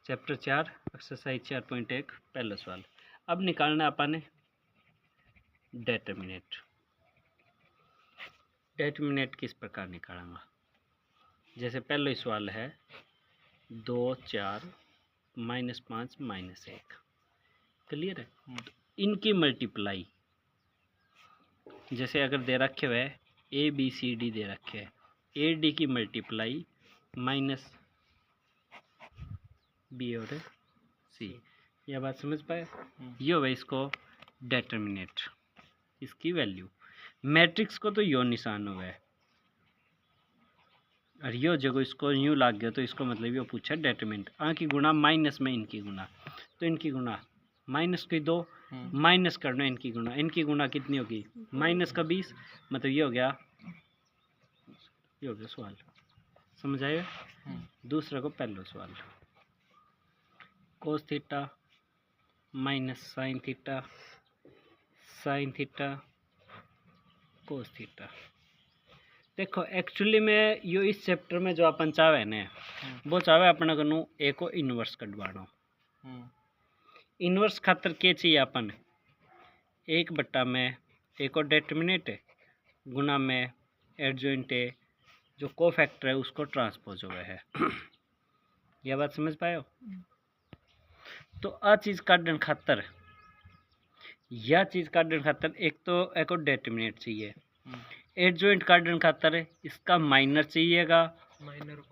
Chapter 4 exercise 4.1 पहला सवाल। अब निकालना अपन डेटर्मिनेट। डेटर्मिनेट किस प्रकार निकालेंगे? जैसे पहला सवाल है 2 4 -5 -1, क्लियर है। तो इनकी मल्टीप्लाई, जैसे अगर दे रखे हुए ए बी सी डी दे रखे है, ए डी की मल्टीप्लाई माइनस बी और सी, यह बात समझ पाए? ये हो इसको डेटर्मिनेट, इसकी वैल्यू। मैट्रिक्स को तो यो निशान हुआ है और यो जगह इसको यूँ लाग गया, तो इसको मतलब यो पूछा डेटर्मिनेट। आ की गुणा माइनस में इनकी गुणा, तो इनकी गुणा माइनस की 2 माइनस करना इनकी गुणा कितनी होगी? माइनस का 20, मतलब ये हो गया सवाल। समझ आएगा? दूसरा को पहला सवाल, cos theta minus sine theta, sine theta cos theta. देखो एक्चुअली में यो इस चैप्टर में जो अपन चाहे ने वो चाहे अपना कनु ए को इनवर्स कटवाना। इनवर्स खातर के चाहिए अपन 1/, में ए को डेटर्मिनेट गुना में एडजॉइंट है जो को फैक्टर है उसको ट्रांसपोज हुआ है। यह बात समझ पाए? तो आ चीज़ काटने खातर, यह चीज़ काटने खातर एक तो एक और डेटर्मिनेट चाहिए, एडजॉइंट काटने खातर इसका माइनर चाहिएगा, माइनर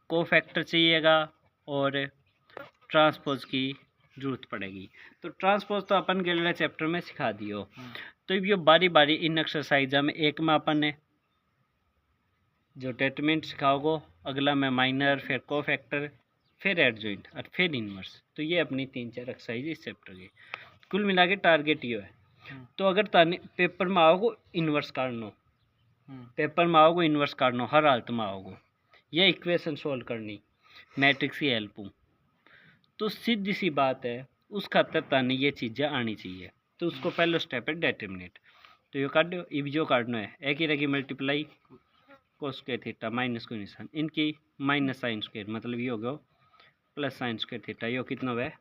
को फैक्टर चाहिएगा और ट्रांसपोज की जरूरत पड़ेगी। तो ट्रांसपोज तो अपन के लिए चैप्टर में सिखा दियो। तो ये बारी बारी इन एक्सरसाइज में एक में अपन ने जो डेटर्मिनेट सिखाओगे, अगला में माइनर, फिर को फैक्टर, फिर एडजॉइंट और फिर इनवर्स। तो ये अपनी 3-4 एक्सरसाइज इस चैप्टर की। कुल मिला के टारगेट ये है। तो अगर ताने पेपर में आओगे इनवर्स काटनो, पेपर में आओगे इनवर्स काटनो, हर हालत में आओगे, यह इक्वेशन सोल्व करनी मैट्रिक्स की हेल्प हूँ, तो सीधी सी बात है उस खातर ताने ये चीज़ें आनी चाहिए। तो उसको पहला स्टेप है डेटर्मिनेट। तो ये काट दो, इब जो काटना है एक ही रहेगी multiply cos square theta minus को निशान, इनकी माइनस साइन स्क्वायर, मतलब ये हो गया प्लस साइन स्क्वायर थीटा, यो कितना हुआ है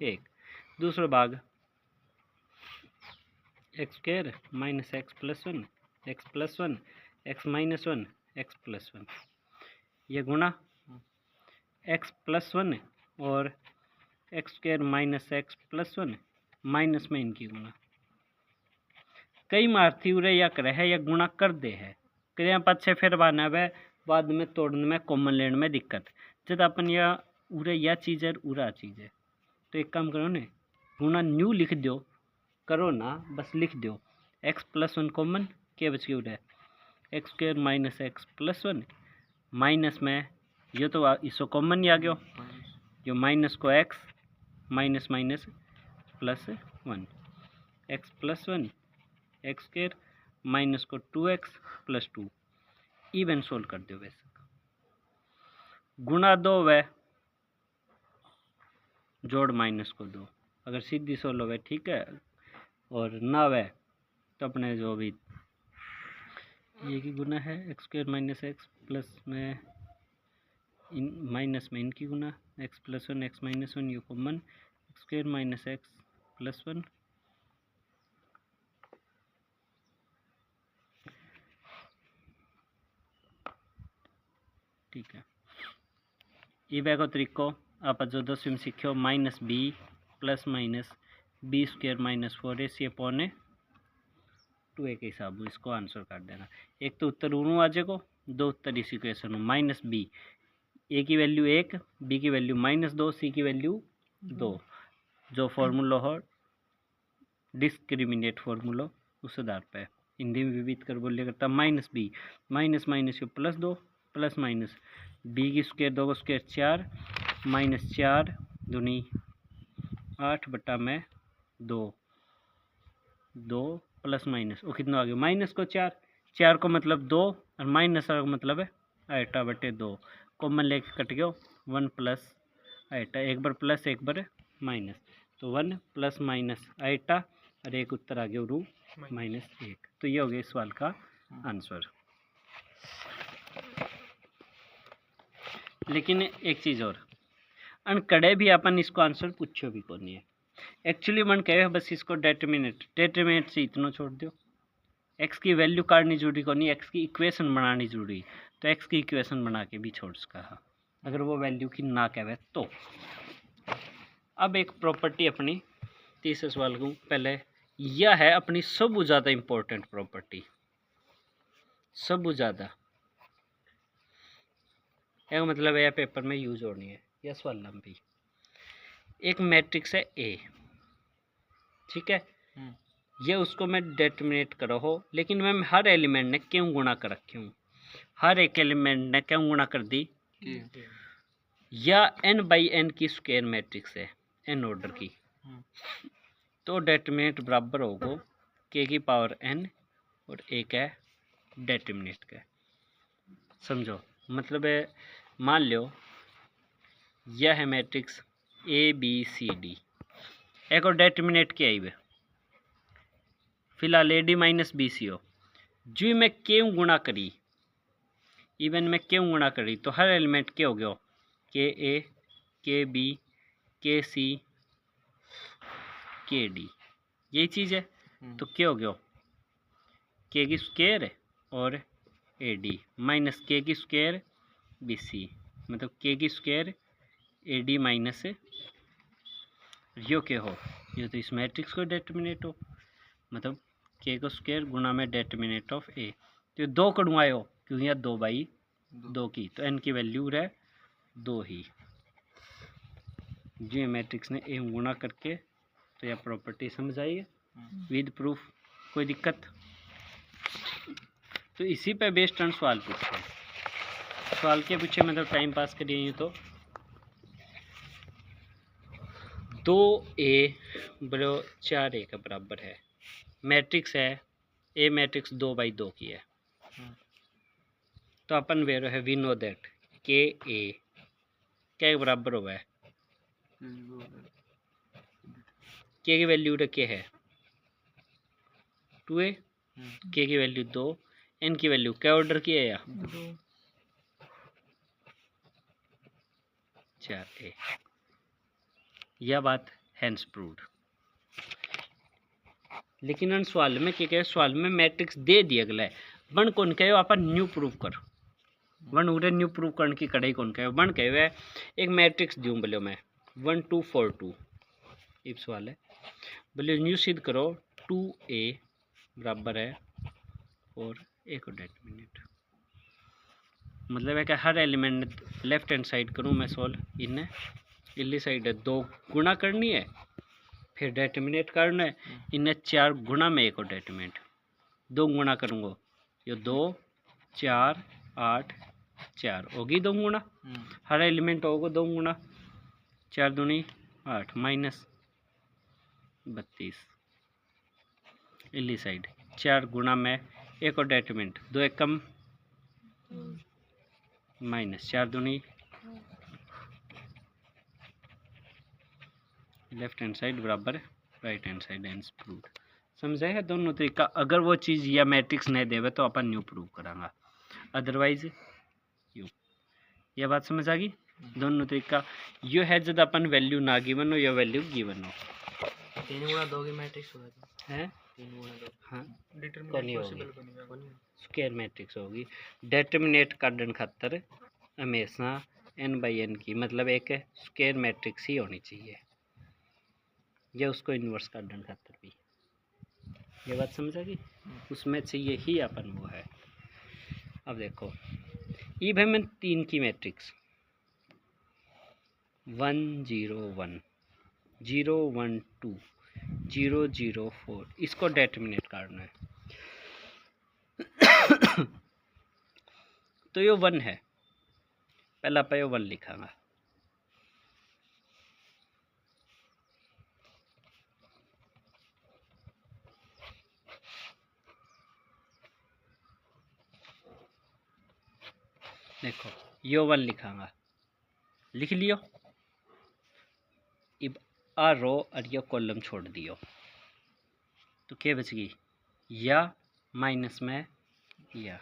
1। दूसरा भाग x square minus x plus 1 x minus 1 x plus 1, ये गुणा एक्स प्लस 1 और x square minus x plus 1 minus में इनकी गुणा। कई मार्थी उरे या करे है या गुणा कर दे है, क्रिया पद से फिर बाना है, बाद में तोड़ने में कॉमन लेने में दिक्कत। जब अपन या उरे या चीज़ है उरा चीज़ है, तो एक काम करो ने, गुणा न्यू लिख दो, करो ना बस लिख दो एक्स प्लस 1 कॉमन, क्या बच गया उरे x square minus x plus 1 minus में ये तो इसको कॉमन ही आ गया, जो माइनस को x minus minus plus 1 x plus 1 x square minus को 2x प्लस 2, इवन सोल्व कर दो। वैसे गुणा 2 व जोड़ माइनस को 2, अगर सीधी सोल्व हो ठीक है, और ना वे तो अपने जो भी ये की गुना है x square minus x plus में इन माइनस में इनकी गुना एक्स प्लस 1 एक्स माइनस 1 ये common x square minus x plus 1, ठीक है। ये को तरीको आप जो 10वीं में सीखो minus b plus minus b square minus 4ac upon 2a के हिसाब से इसको आंसर कर देना। एक तो उत्तर उनू आ जाएगा, दो उत्तर इसी क्वेश्चन में माइनस बी, ए की वैल्यू 1, बी की वैल्यू -2, सी की वैल्यू 2, जो फॉर्मूला हो डिस्क्रिमिनेट फॉर्मूला उस आधार पर हिंदी में विविध कर बोलिए करता माइनस बी माइनस माइनस के प्लस 2 प्लस माइनस बी की स्क्वायर 2 का स्क्वायर 4 माइनस 4 दूनी 8/2 2 प्लस माइनस वो कितना आ गया माइनस को 4 को मतलब 2 और माइनस का मतलब है 8/2, कॉमन लेके कट गया 1 प्लस 8, एक बार प्लस एक बार माइनस, तो 1 प्लस माइनस 8 और एक उत्तर आ गया रू -1। तो ये हो गया इस सवाल का आंसर। लेकिन एक चीज़ और, अन कड़े भी अपन इसको आंसर पूछो भी कौन है एक्चुअली मन कहे बस इसको डेटरमिनेट से इतना छोड़ दो एक्स की वैल्यू काटनी जरूरी को नहीं एक्स की इक्वेशन बनानी जरूरी तो एक्स की इक्वेशन बना के भी छोड़ सका अगर वो वैल्यू की ना कहे तो। अब एक प्रॉपर्टी अपनी तीसरे सवाल को पहले यह है अपनी सबसे ज़्यादा इम्पोर्टेंट प्रॉपर्टी सबसे ज़्यादा एक मतलब यह पेपर में यूज होनी है यह सवाल लंबी एक मैट्रिक्स है ए ठीक है ये उसको मैं डेटर्मिनेट करो हो लेकिन मैं हर एलिमेंट ने क्यों गुणा कर रखी हूँ हर एक एलिमेंट ने क्यों गुणा कर दी या n/n की स्क्वायर मैट्रिक्स है n ऑर्डर की तो डेटर्मिनेट बराबर होगा k की पावर n और एक है डेटर्मिनेट का समझो मतलब है मान लो यह है मैट्रिक्स ABCD एक और डेटर्मिनेट क्या है फिलहाल AD-BC हो जो मैं क्यों गुणा करी इवन मैं क्यों गुणा करी तो हर एलिमेंट क्या हो गया KA KB KC KD यही चीज़ है तो क्या हो गया K की स्क्वायर और AD माइनस K की स्क्वायर BC मतलब K की स्क्वायर AD माइनस यो क्या हो ये तो इस मैट्रिक्स को डेटर्मिनेट हो मतलब K को स्क्वायर गुणा में डेटर्मिनेट ऑफ A तो दो कड़ुआए हो क्योंकि यह 2/2 की तो n की वैल्यू रहे 2 ही जो मैट्रिक्स ने ए गुणा करके तो यह प्रॉपर्टी समझ आई है विद प्रूफ कोई दिक्कत तो इसी पे बेस्ड ऑन सवाल पूछते हैं सवाल के पीछे मतलब टाइम पास करिए यूँ तो 2A बरो 4A का बराबर है मैट्रिक्स है ए मैट्रिक्स 2/2 की है तो अपन वेरो है वी नो दैट KA क्या बराबर हुआ है K की वैल्यू क्या है 2A K की वैल्यू 2 N की वैल्यू क्या ऑर्डर की है या 4A यह बात हैंस प्रूव्ड लेकिन उन सवाल में क्या कहे सवाल में मैट्रिक्स दे दिया गया है वन कौन कहे अपन न्यू प्रूव कर वन उरे न्यू प्रूव करने की कड़ाई कौन कहे वन कहे हुए एक मैट्रिक्स दूँ बोलो मैं 1 2 4 2 इस सवाल है बोले न्यू सिद्ध करो 2A बराबर है और एक डेटर्मिनेट मतलब है कि हर एलिमेंट लेफ्ट हैंड साइड करूँ मैं सॉल्व इन्हें इली साइड है 2 गुणा करनी है फिर डेटर्मिनेट करना है इन्हें 4 गुणा में एक और डेटर्मिनेट 2 गुणा करूँगा ये 2 4 8 4 होगी 2 गुणा हर एलिमेंट होगा 2 गुणा 4 दूनी 8 माइनस 32 इली साइड 4 गुणा में एक और डेटर्मिनेट 2 एक कम माइनस 4 दूनी लेफ्ट हैंड साइड बराबर right hand side and prove समझे है दोनों तरीका अगर वो चीज़ या मैट्रिक्स नहीं देवे तो अपन न्यू प्रूव करांगा अदरवाइज यू यह बात समझ आ गई दोनों तरीका यो है जब अपन वैल्यू ना गिवन हो या वैल्यू गिवन हो 3 गुणा 2 की मैट्रिक्स होगा है 3 गुणा 2 हाँ डिटरमिनेंट पॉसिबल बनेगा स्क्वायर मैट्रिक्स होगी डेटर्मिनेट काटने खातर हमेशा n/n की मतलब एक स्क्वायर मैट्रिक्स ही होनी चाहिए या उसको इन्वर्स काटने खातर भी ये बात समझ आ गई उसमें चाहिए ही अपन वो है अब देखो ये भाई मैं 3 की मैट्रिक्स 1 0 1 0 1 2 0 0 4 इसको डेटर्मिनेट करना है तो ये 1 है पहला पे 1 लिखांगा देखो यो 1 लिखांगा लिख लियो अब आ रो और ये कॉलम छोड़ दियो तो क्या बच गई या माइनस में या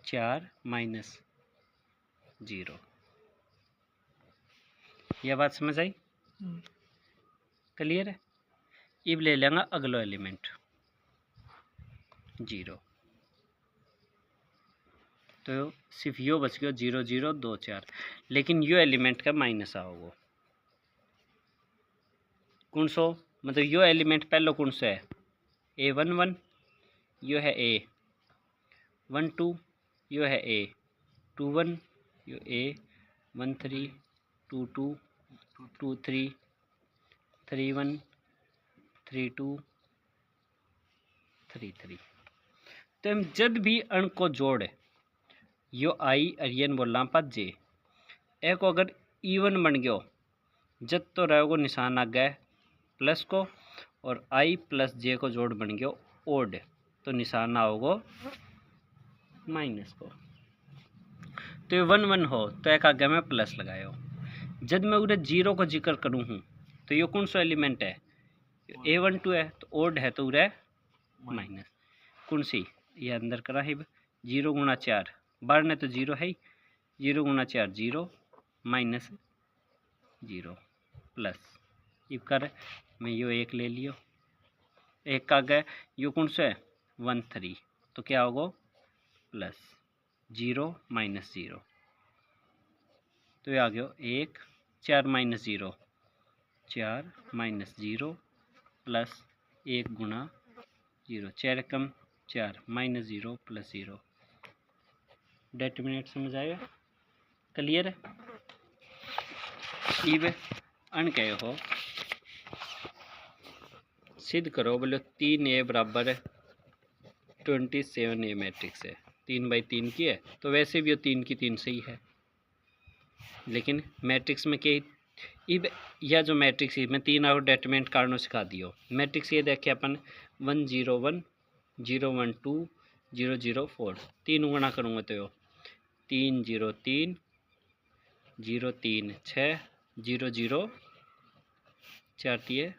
4 माइनस 0 यह बात समझ आई? क्लियर है? अब ले लेंगे अगला एलिमेंट 0, तो सिर्फ यो बच गया 0 0 2 4, लेकिन यो एलिमेंट का माइनस आओगे कौन सो, मतलब यो एलिमेंट पहले कौन सा है A1 1, यो है A1 2, यो है A2 1, यो A1 3 2 2 2 3 3 1 3 2 3 3। तो हम जब भी अण को जोड़े यो आई अरियन बोलना पात जे एक अगर इवन बन गयो जब तो रहेगो निशान आ गए प्लस को, और आई प्लस जे को जोड़ बन गयो ओड, तो निशान आओगो माइनस को। तो ये 1 1 हो तो एक आगे में प्लस लगायो। जब मैं उधर 0 को जिक्र करूँ हूँ तो ये कौन सा एलिमेंट है, A1 2 है तो ओड है तो उधर माइनस कौन सी, ये अंदर करा है 0 गुणा 4 बार ने तो 0 है, 0 गुणा 4 0 माइनस 0 प्लस इब कर मैं यो 1 ले लियो, एक का गए यो कौन सा है 1 3, तो क्या होगा प्लस 0 माइनस 0, तो ये आ गया 1 4 माइनस 0 4 माइनस 0 प्लस 1 गुणा 0 4 कम 4 माइनस 0 प्लस 0। डेटर्मिनेंट समझ आएगा? क्लियर है? इब अन कहे हो सिद्ध करो, बोले 3A बराबर 27A मैट्रिक्स है, 3 बाई 3 की है, तो वैसे भी वो 3 की 3 सही है, लेकिन मैट्रिक्स में क्या इब यह जो मैट्रिक्स है मैं 3 और डेटर्मिनेंट कारणों सिखा दियो। मैट्रिक्स ये देखे अपन 1 0 1 0 1 2 0 0 4, 3 गुणा करूँगा तो यो 3 0 3 0 3 6 0 0 4 3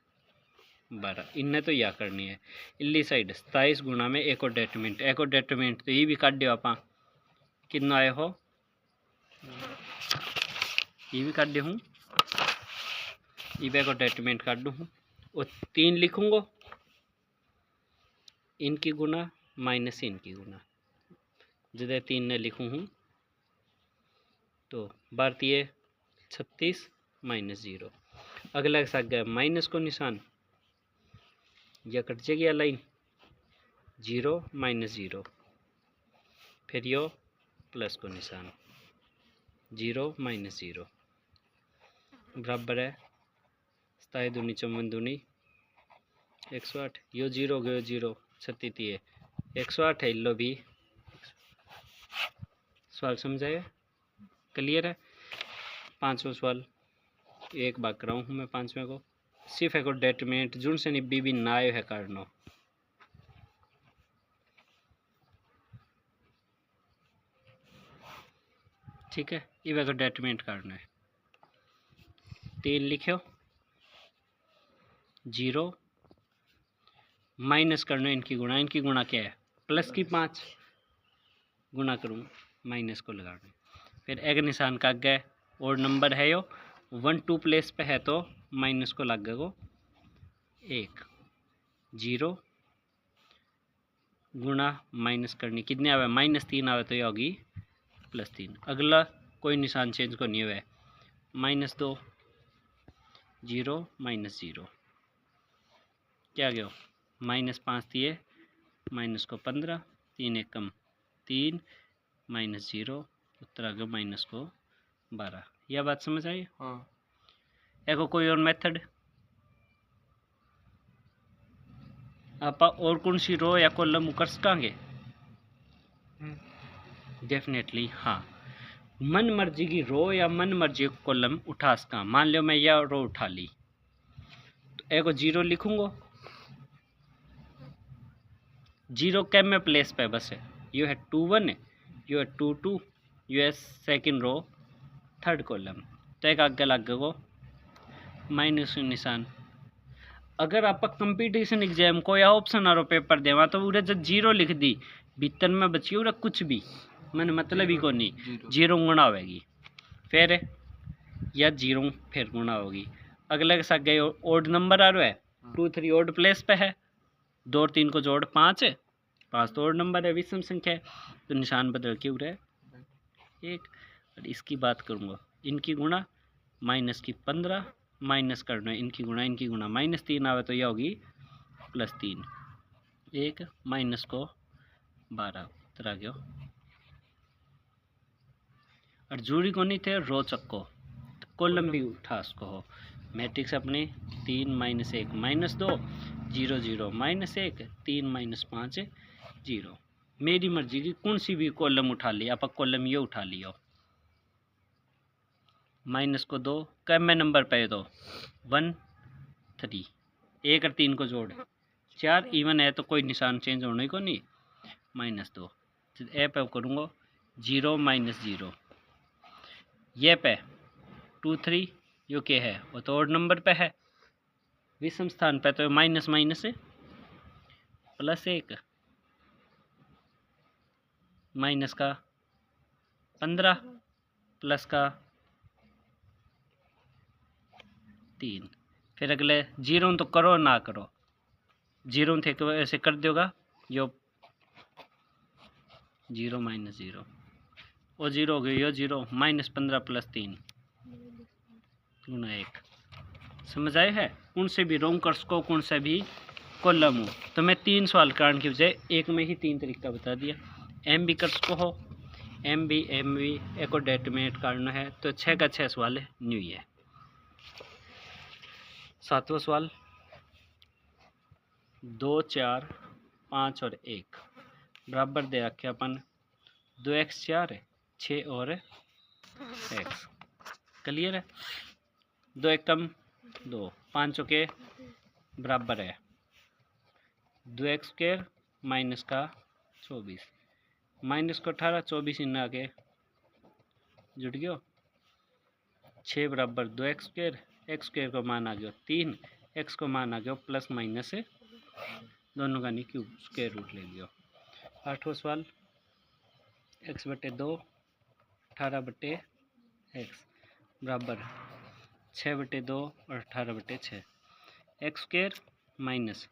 12, इन्हें तो यह करनी है इल्ली साइड 27 गुणा में एक और डेटर्मिनेंट तो ये भी काट दियो आप कितना आए हो, ये भी काट दे हूँ, ये एक और डेटर्मिनेंट काट दूँ और 3 लिखूँगा इनकी गुना माइनस इनकी गुना, जब 3 ने लिखूँ हूँ तो भारतीय 36 माइनस 0, अगला के साथ गया माइनस को निशान, यह कट जाएगी लाइन 0 माइनस 0, फिर यो प्लस को निशान 0 माइनस 0 बराबर है 27 दूनी 54 दूनी 108, यो 0 गयो 0 36 108 है, लो भी सवाल समझाया? क्लियर है? 5वां सवाल एक बार कराऊँ हूँ मैं 5वें को, सिर्फ एक डेटर्मिनेंट जुन से निब्बी भी ना आयो है काटनो, ठीक है? ये एक डेटर्मिनेंट काटना है, 3 लिखो 0 माइनस करना है इनकी गुणा क्या है प्लस की 5 गुणा करूँ माइनस को लगाना, फिर एक निशान का गए और नंबर है यो 1 2 प्लेस पे है तो माइनस को लग गए 1 0 गुणा माइनस करनी कितने आवे -3 आवे तो ये होगी +3, अगला कोई निशान चेंज को नहीं हुआ -2 0 -0 क्या गया -5 दिए माइनस को 15 3 1 कम 3 -0 उत्तर आ गया माइनस को 12। यह बात समझ आई? हाँ। एक कोई और मेथड आप और कौन सी रो या कॉलम कर सकेंगे? डेफिनेटली हाँ, मन मर्जी की रो या मन मर्जी की कॉलम उठा सका। मान लो मैं यह रो उठा ली तो एक 0 लिखूंगा, 0 कैम में प्लेस पे बस है, यू है 2 1 यू है 2 2 यू है सेकेंड रो थर्ड कॉलम, तो एक आगे लग गो माइनस निशान। अगर आप कंपटीशन एग्जाम को या ऑप्शन आरो पेपर देवा तो उरे जब 0 लिख दी भीतर में बची उरे कुछ भी मन मतलब ही को नहीं 0 गुणा होगी। फिर या 0 फिर गुणा होगी। अगले के साथ गए ओड नंबर आ रहा है, 2 3 ओड प्लेस पे है, 2 और 3 को जोड़ 5 है, 5 तो ओड नंबर है, विषम संख्या है, तो निशान बदल के उड़े 1। और इसकी बात करूँगा, इनकी गुणा माइनस की 15 माइनस करना है इनकी गुणा -3 आवे तो यह होगी +3, 1 माइनस को 12 तरह गयो। और जूरी को नहीं थे रोचक को, तो कॉलम भी उठा उसको हो। मैट्रिक्स अपने 3 -1 -2 0 0 -1 3 -5 0। मेरी मर्जी की कौन सी भी कॉलम उठा ली, आप कॉलम ये उठा लियो। माइनस को 2 कब में नंबर पे तो 1 3, 1 और 3 को जोड़ 4, इवन है तो कोई निशान चेंज होने को नहीं, -2। ए पे करूँगा 0 -0, ये पे 2 3 यो क्या है वो तो और नंबर पे है, विषम स्थान पे तो माइनस माइनस +1 माइनस का 15 प्लस का 3। फिर अगले 0 तो करो ना करो, 0 थे तो ऐसे कर दोगा यो 0 -0 और 0 हो गया यो 0 -15 + 3 गुना 1। समझ आए है? कौन से भी रोंकर्स को कौन से भी कॉलम हो, तो मैं 3 सवाल कारण की बजाय एक में ही 3 तरीका बता दिया। एम बी कर्स को हो, एम बी एक और डेटर्मिनेट कारण है, तो 6 का 6 सवाल न्यू है। 7वां सवाल 2 4 5 और 1 बराबर दे रखे अपन 2x 4 6 और x। क्लियर है? 2 1 कम 2, 5 के बराबर है 2x² माइनस का 24, माइनस को 18 24 इन आगे जुड़ गयो, 6 बराबर 2x², x² को मान आ गया 3, x को मान आ गया प्लस माइनस दोनों का नहीं क्यूब स्क्वायर रूट ले लियो। 8वां सवाल x/2 18/x बराबर 6/2 और 18/6, x² माइनस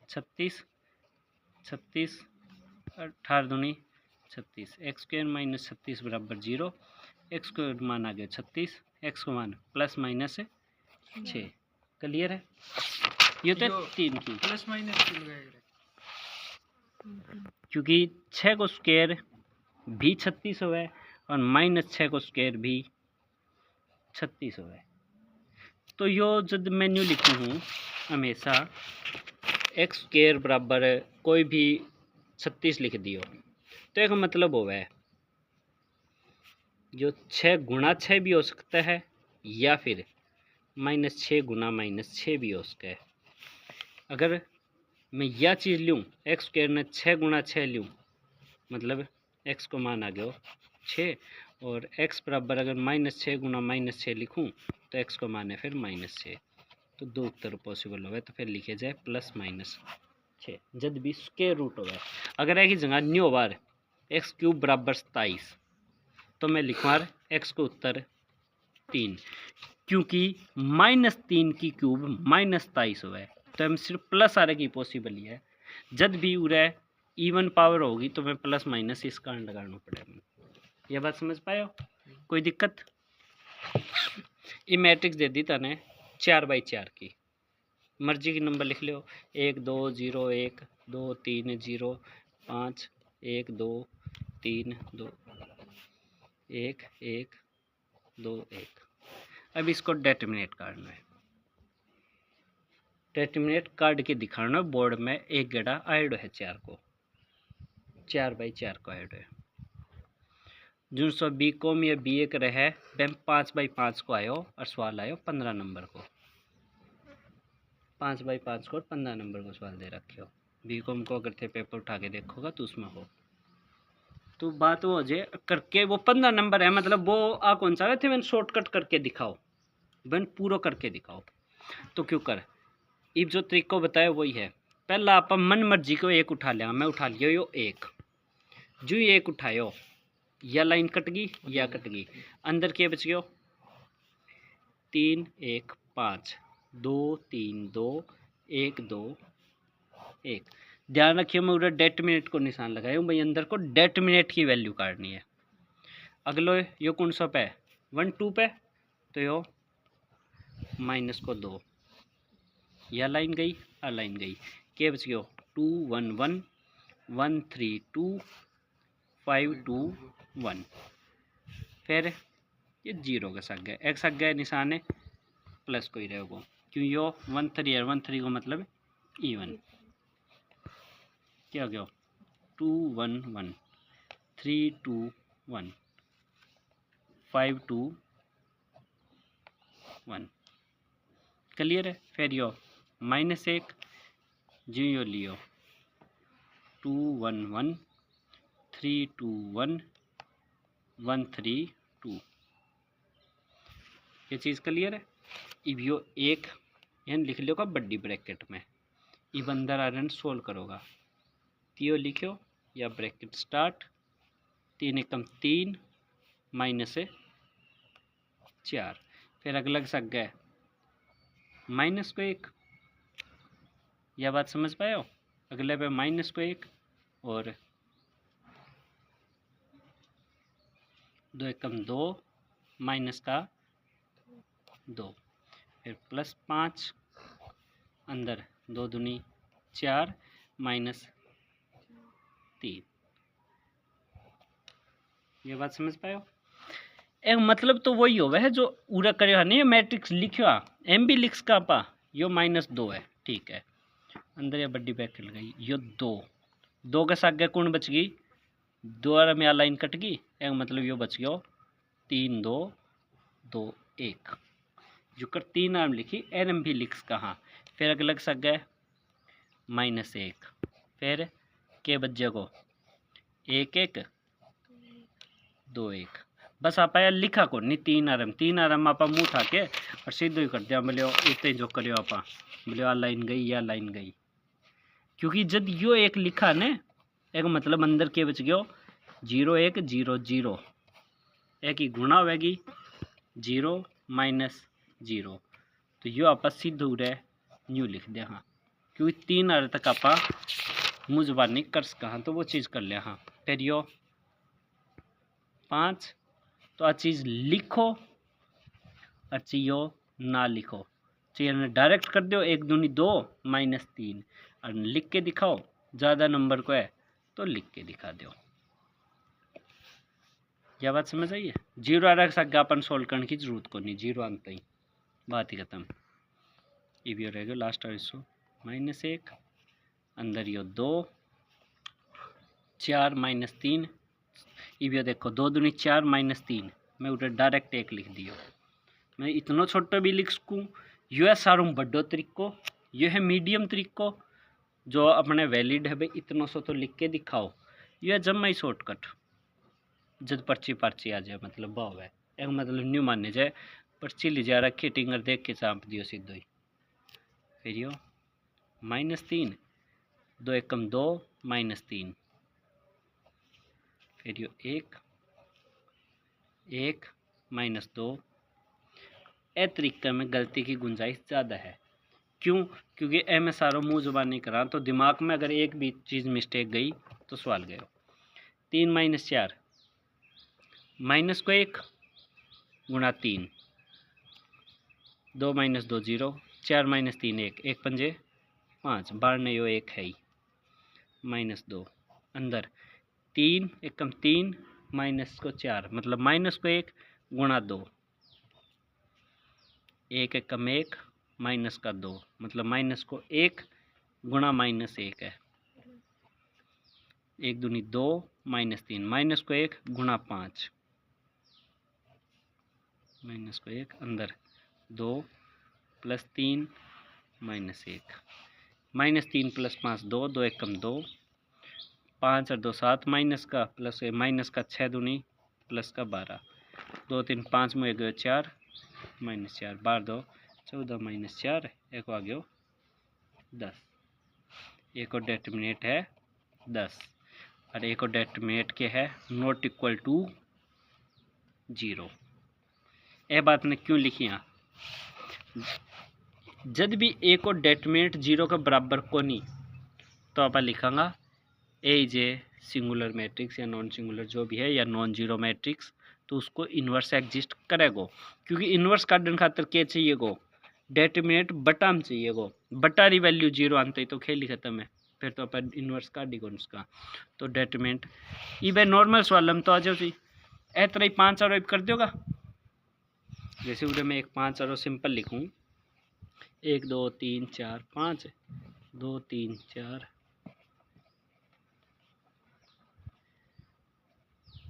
36 36 18 दूनी 36, x² माइनस 36 बराबर 0, x को मान आ गया 36, x को मान प्लस माइनस 6। क्लियर है? ये तो 3 की प्लस माइनस क्योंकि 6 को स्क्वायर भी 36 हुआ है और -6 को स्क्वायर भी 36 हुआ है, तो यो जब मैं न्यू लिखूँ हूँ हमेशा x² बराबर कोई भी 36 लिख दियो, तो एक मतलब हुआ है जो 6 गुणा 6 भी हो सकता है या फिर -6 गुणा -6 भी हो सकता है। अगर मैं यह चीज़ लूँ x² ने 6 गुणा 6 लूँ, मतलब x को मान आ गया 6 और x बराबर अगर -6 गुणा -6 लिखूँ तो x को मान है फिर -6, तो 2 उत्तर पॉसिबल हो गए, तो फिर लिखे जाए +-6 जब भी स्क्वायर रूट हो गया। अगर एक ही जगह न्यू बार x³ बराबर 27 तो मैं लिखूँ x को उत्तर 3, क्योंकि -3 की क्यूब -27 हुआ है, तो हम सिर्फ प्लस आने की पॉसिबल ही है। जब भी उरे इवन पावर होगी तो मैं प्लस माइनस इस कारण लगाना पड़ेगा। यह बात समझ पाए हो? कोई दिक्कत? ये मैट्रिक्स दे दी तने 4/4 की, मर्जी की नंबर लिख लो, 1 2 0 1 2 3 0 5 1 2 3 2 1 1 2 1। अब इसको डेटर्मिनेट करना है। डेटर्मिनेट कार्ड के दिखाना बोर्ड में एक गड़ा आयोड है 4 को, 4/4 को आयोड है। जो सो बीकॉम या बीए का रहे वह 5/5 को आयो और सवाल आयो 15 नंबर को, 5/5 को 15 नंबर को सवाल दे रखे हो। बीकॉम को अगर थे पेपर उठा के देखोगा तो उसमें हो, तो बात वो जे करके वो 15 नंबर है, मतलब वो आ कौन सा थे मैंने शॉर्टकट करके दिखाओ, मैंने पूरा करके दिखाओ, तो क्यों कर इब जो तरीका बताया वही है। पहला आप मन मर्जी को एक उठा लिया, मैं उठा लिया यो एक, जो एक उठायो या लाइन कट गई या कट गई, अंदर क्या बच गयो 3 1 5 2 3 2 1 2 1। ध्यान रखिए मैं उधर डेटर्मिनेट को निशान लगाया हूँ भाई, अंदर को डेटर्मिनेट की वैल्यू काटनी है। अगलो यो कौन सा पे 1 2 पे, तो यो माइनस को 2, यह लाइन गई आ लाइन गई, के बच गयो 2 1 1 1 3 2 5 2 1। फिर ये 0 का सक गया, एक सक गया निशान है प्लस को ही रहेगा, क्यों यो 1 3 है, 1 3 को मतलब इवन। क्या हो गया 2 1 1 3 2 1 5 2 1। क्लियर है। फिर यो -1 जी यो लियो 2 1 1 3 2 1 1 3 2। ये चीज़ क्लियर है। अब यो एक यहाँ लिख लो का बड़ी ब्रैकेट में, इब अंदर आ रहा सोल्व करोगा, तो लिखो या ब्रैकेट स्टार्ट 3 एकम 3 माइनस 4। फिर अगला सक गए माइनस को 1, यह बात समझ पाए हो। अगले पे माइनस को 1 और 2 एकम 2 माइनस का 2, फिर प्लस 5 अंदर 2 दूनी 4 माइनस 3। ये बात समझ पाए हो। एक मतलब तो वही हो वह जो पूरा करे नहीं मैट्रिक्स लिखा एम भी लिख का पा, यो -2 है ठीक है, अंदर ये बड़ी ब्रैकेट लगाई, यो 2 के साथ गए कौन बच गई 2 में लाइन कट गई, एक मतलब यो बच गया 3 2 2 1, जो कर 3 आर्म लिखी एन भी लिख कहाँ। फिर अगला सक गए -1, फिर के बच जाएगो 1 1 2 1। बस आप यार लिखा को नहीं 3 आरम आप मुँह उठा के और सीधो ही कर दिया, बोले इतने जो करो आप बोले आ लाइन गई या लाइन गई, क्योंकि जब यो एक लिखा ने एक मतलब अंदर के बच गयो 0 1 0 0, एक ही गुणा होगी 0 -0, तो यो आप सीधो रहे न्यू लिख दिया हाँ, क्योंकि 3 आर तक आप मुँह जुबान नहीं कर सका, तो वो चीज़ कर लिया हाँ। फिर यो 5, तो आ चीज़ लिखो अच्छी यो ना लिखो, चाहिए डायरेक्ट कर दो 1 दूनी 2 -3, और लिख के दिखाओ ज़्यादा नंबर को है तो लिख के दिखा दो। यह बात समझ आई है। 0 आ सका अपन सोल्व करने की जरूरत को नहीं, 0 अंत ही बात ही खत्म। इब यो रहेगा लास्ट और इसको -1 अंदर यो 2 4 -3, इब यो देखो 2 दूनी 4 -3, मैं उधर डायरेक्ट 1 लिख दियो, मैं इतना छोटा भी लिख सकूँ। यो है सारों बड़ो तरीको, यो है मीडियम तरीको जो अपने वैलिड है भाई, इतना सो तो लिख के दिखाओ। यो है जब ही शॉर्टकट जब पर्ची आ जाए मतलब भाव है, एक मतलब न्यू माने जाए पर्ची ले जा रखी टिंगर देख के चाँप दियो सीधो ही। फिर यो -3 2 एकम 2 -3, फिर यो 1 1 -2। ए तरीके में गलती की गुंजाइश ज़्यादा है, क्यों क्योंकि ए में सारों मुँह जुबान नहीं करा, तो दिमाग में अगर एक भी चीज़ मिस्टेक गई तो सवाल गया। 3 -4 माइनस को 1 गुणा 3 2 -2 0 4 -3 1 1 पंजे 5 12 ने यो 1 है ही -2 अंदर 3 एकम 3 माइनस को 4 मतलब माइनस को 1 गुणा 2 1 एकम 1 माइनस का 2 मतलब माइनस को 1 गुणा -1 है, 1 दूनी 2 -3 माइनस को 1 गुणा 5 माइनस को 1 अंदर 2 +3 -1 -3 + 5 2 2 एकम 2 5 और 2 7 माइनस का प्लस का 6 दूनी प्लस का 12 2 3 5 में गए 4 -4 12 2 14 -4 एक आ गया 10। एक और डेटर्मिनेट है 10 और एक और डेटर्मिनेट के है ≠ 0। ये बात ने क्यों लिखी यहाँ जब भी ए को डेटर्मिनेंट 0 के बराबर को नहीं तो आप लिखांगा ए इज ए सिंगुलर मैट्रिक्स या नॉन सिंगुलर जो भी है या नॉन जीरो मैट्रिक्स, तो उसको इन्वर्स एग्जिस्ट करेगो। क्योंकि इन्वर्स काटने खातर क्या चाहिए गो, डेटर्मिनेंट बटा में चाहिए गो, बटा री वैल्यू 0 आते ही तो खेल ही खत्म है, फिर तो अपन इन्वर्स काट दी उसका। तो डेटर्मिनेंट ई भाई नॉर्मल सवाल हम तो आ जाओ सी ए तरह 5 आरो कर दोगा। जैसे उधर मैं एक 5 आरो सिंपल लिखूँ 1 2 3 4 5 2 3 4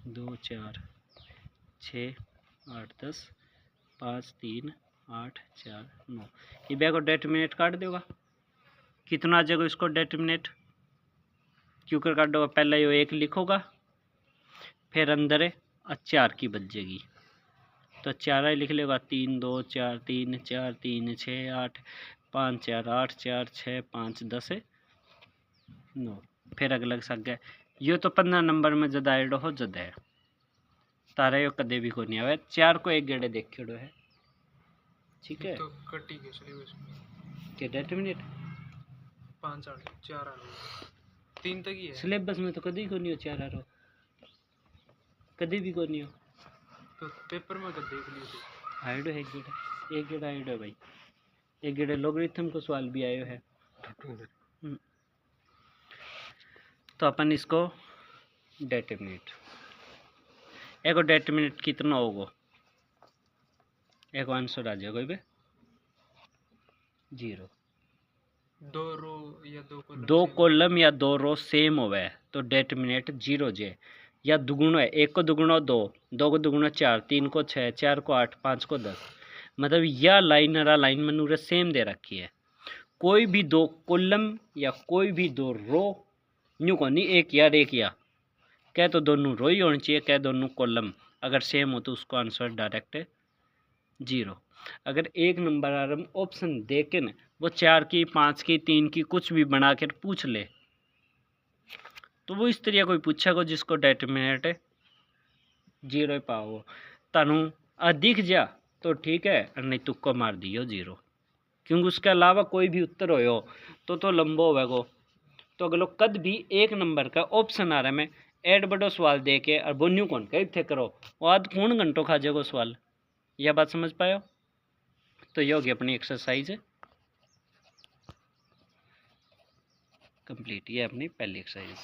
2 4 6 8 10 5 3 8 4 9 ये बैग को डेटर्मिनेंट काट देगा। कितना आ जाएगा इसको डेटर्मिनेंट, क्यों कर काट दोगा, पहले ये 1 लिखोगा फिर अंदर है 4 की बच जाएगी तो 4 लिख लेगा 3 2 4 3 4 3 6 8 5 4 8 4 6 5 10 9 फिर अगला सक गया। ये तो 15 नंबर में ज़्यादा ऐड हो ज़्यादा है तारा यो कदे भी को नहीं आवे 4 को एक गेड़े देखेड़ो है, ठीक है। तो कटी के सिलेबस के डेटर्मिनेंट 5 8 4 3 तक ही है सिलेबस में तो कभी को नहीं हो 4 आरो कभी भी को नहीं हो, तो पेपर में कर देख लियो तो आइडो है एक गेड़ा आइडो है भाई, एक गेड़े लॉगरिथम को सवाल भी आयो है। तो अपन इसको डेटर्मिनेंट एगो डेटर्मिनेंट कितना होगा, एक आंसर आ जाएगा भाई 0। 2 रो या 2 कॉलम, 2 कॉलम या 2 रो सेम होवे तो डेटर्मिनेंट 0 जे, या दुगुणो है 1 को दुगुणो 2 2 को दुगुणो 4 3 को 6 4 को 8 5 को 10, मतलब यह लाइन मनूरे सेम दे रखी है। कोई भी 2 कॉलम या कोई भी 2 रो न्यू को नहीं एक यार एक या कह तो दोनों रो ही होनी चाहिए, कह दोनों कॉलम अगर सेम हो तो उसको आंसर डायरेक्ट 0। अगर एक नंबर आरम ऑप्शन दे के न वो 4 की 5 की 3 की कुछ भी बना कर पूछ ले तो वो इस तरह कोई पूछेगा जिसको डेटर्मिनेंट 0 पाओ तनु अधिक जा तो ठीक है, नहीं तुक्को मार दियो 0, क्योंकि उसके अलावा कोई भी उत्तर हो तो लंबो होगा। तो अगर लोग कद भी एक नंबर का ऑप्शन आ रहा है मैं एड बड़ो सवाल दे के और बोन्यू कौन कहीं थे करो वो आध कौन घंटों खा जाएगा सवाल, यह बात समझ पाए। तो ये होगी अपनी एक्सरसाइज कंप्लीट, ये अपनी पहली एक्सरसाइज।